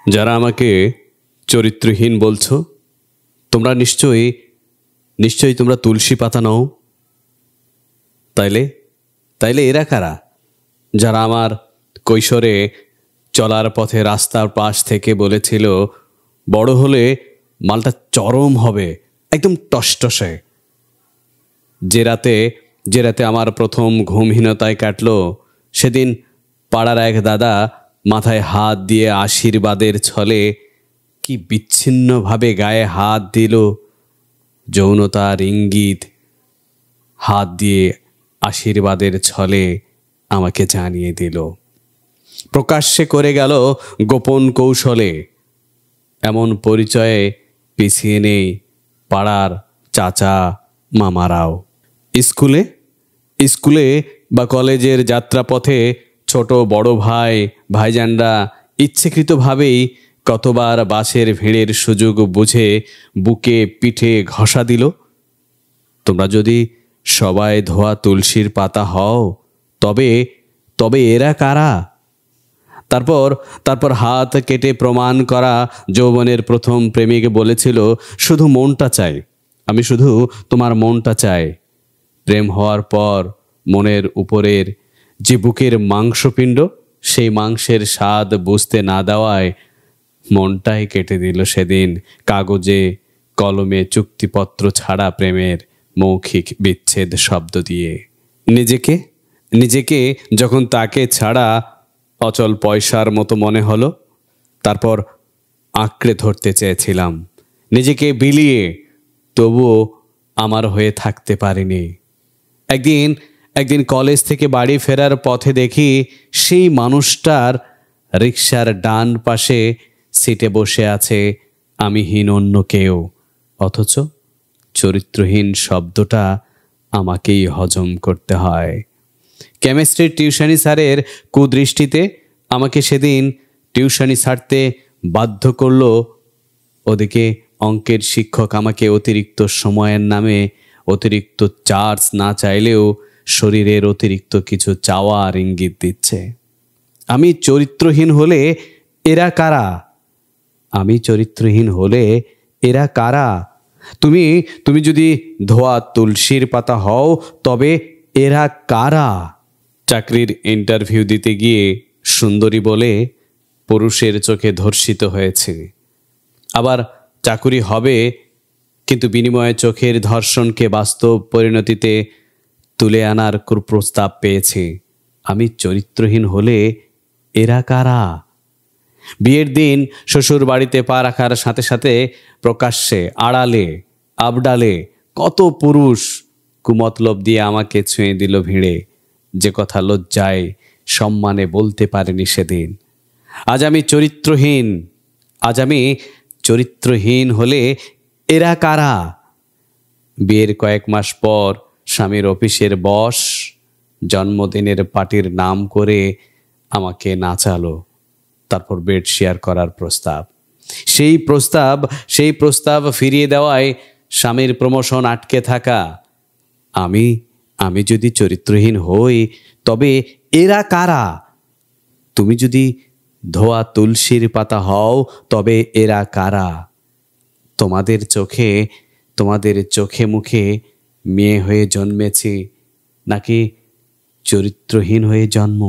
যারা আমাকে চরিত্রহীন বলছো, তোমরা নিশ্চয়ই তোমরা তুলসী পাতা নও। তাইলে তাইলে এরা কারা? যারা আমার কৈশোরে চলার পথে রাস্তার পাশ থেকে বলেছিল, বড় হলে মালটা চরম হবে, একদম টসটসে। যে রাতে আমার প্রথম ঘুমহীনতায় কাটলো, সেদিন পাড়ার এক দাদা মাথায় হাত দিয়ে আশীর্বাদের ছলে কি বিচ্ছিন্নভাবে গায়ে হাত দিল। যৌনতার ইঙ্গিত হাত দিয়ে আশীর্বাদের ছলে আমাকে জানিয়ে দিল। প্রকাশ্যে করে গেল গোপন কৌশলে। এমন পরিচয়ে পিছিয়ে নেই পাড়ার চাচা মামারাও। স্কুলে বা কলেজের যাত্রাপথে ছোট বড় ভাইজানরা ইচ্ছাকৃতভাবেই কতবার বাসের ভিড়ের সুযোগ বুঝে বুকে পিঠে ঘষা দিল। তোমরা যদি সবাই ধোয়া তুলসীর পাতা হও, তবে এরা কারা? তারপর হাত কেটে প্রমাণ করা যৌবনের প্রথম প্রেমিক বলেছিল, শুধু মনটা চাই, আমি শুধু তোমার মনটা চাই। প্রেম হওয়ার পর মনের উপরের যে বুকের মাংসপিণ্ড, সেই মাংসের স্বাদ বুঝতে না দেওয়ায় মনটাই কেটে দিল সেদিন কাগজে কলমে চুক্তিপত্র ছাড়া প্রেমের মৌখিক বিচ্ছেদ শব্দ দিয়ে। নিজেকে যখন তাকে ছাড়া অচল পয়সার মতো মনে হলো, তারপর আঁকড়ে ধরতে চেয়েছিলাম নিজেকে বিলিয়ে, তবুও আমার হয়ে থাকতে পারিনি। একদিন কলেজ থেকে বাড়ি ফেরার পথে দেখি সেই মানুষটার রিকশার ডান পাশে সিটে বসে আছে আমিহীন অন্য কেউ, অথচ চরিত্রহীন শব্দটা আমাকেই হজম করতে হয়। কেমিস্ট্রির টিউশনি স্যারের কুদৃষ্টিতে আমাকে সেদিন টিউশনি ছাড়তে বাধ্য করল। ওদিকে অঙ্কের শিক্ষক আমাকে অতিরিক্ত সময়ের নামে অতিরিক্ত চার্জ না চাইলেও শরীরের অতিরিক্ত কিছু চাওয়ার ইঙ্গিত দিচ্ছে। আমি চরিত্রহীন হলে এরা কারা? তুমি যদি ধোয়া তুলসীর পাতা হও, তবে এরা কারা? চাকরির ইন্টারভিউ দিতে গিয়ে সুন্দরী বলে পুরুষের চোখে ধর্ষিত হয়েছে। আবার চাকুরি হবে, কিন্তু বিনিময়ে চোখের ধর্ষণকে বাস্তব পরিণতিতে তুলে আনার কুপ্রস্তাব পেয়েছে। আমি চরিত্রহীন হলে এরা কারা? বিয়ের দিন শ্বশুর বাড়িতে পা রাখার সাথে সাথে প্রকাশ্যে আড়ালে আবডালে কত পুরুষ কুমতলব দিয়ে আমাকে ছুঁয়ে দিল ভিড়ে, যে কথা লজ্জায় সম্মানে বলতে পারিনি সেদিন। আজ আমি চরিত্রহীন হলে এরা কারা? বিয়ের কয়েক মাস পর স্বামীর অফিসের বস জন্মদিনের পার্টির নাম করে আমাকে নাচালো। তারপর বেড শেয়ার করার প্রস্তাব। সেই প্রস্তাব ফিরিয়ে দেওয়ায় স্বামীর প্রমোশন আটকে থাকা। আমি যদি চরিত্রহীন হই, তবে এরা কারা? তুমি যদি ধোয়া তুলসীর পাতা হও, তবে এরা কারা? তোমাদের চোখে মুখে মেয়ে হয়ে জন্মেছি, নাকি চরিত্রহীন হয়ে জন্ম?